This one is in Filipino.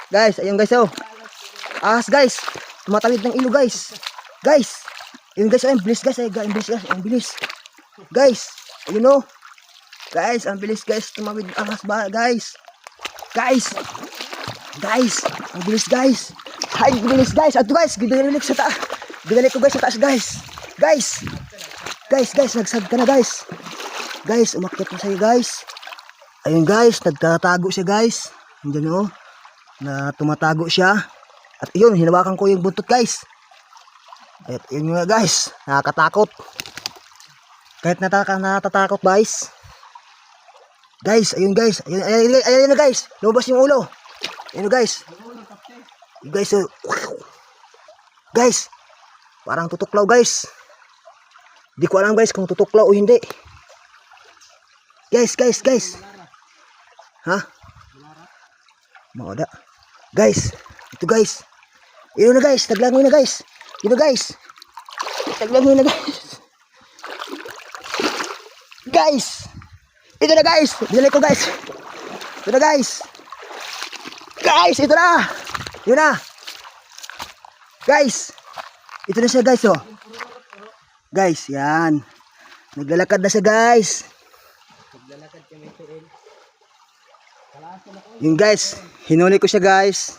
Guys, ayun guys oh. Ahas guys. Tumatawid ng ilo guys. Guys. Ayun guys, ayun bilis guys, ayun bilis guys, ayun bilis. Guys, ayun oh. Guys, ang bilis guys, tumawid ang ahas ba guys. Guys. Guys, ang bilis guys. Ay, bilis guys. Ato guys, gidalik sa taas. Gidalik ko guys sa taas guys. Guys. Guys, nagsag ka na guys. Guys, umakyat na sa'yo guys. Ayun guys, nagtatago siya guys. Andiyan oh. Na tumatago siya. At yun, hinawakan ko yung buntot guys. At yun nga guys, nakakatakot. Kahit natatakot guys. Guys, ayun guys. Ayun na guys. Lumabas yung ulo. Ayun guys. Guys, guys. Parang tutuklaw guys. Di ko alam guys kung tutuklaw o hindi. Guys. Ha? Mauda. Guys, ito guys. Ito na guys, taglangoy na guys. Ito guys. Taglangoy na guys. Guys. Ito na guys. Dinalik ko guys. Ito na guys. Guys, ito na. Yun na. Guys. Ito na siya guys oh. Guys, yan. Naglalakad na siya guys. Naglalakad kami tuin. Yung guys, hinuli ko siya guys.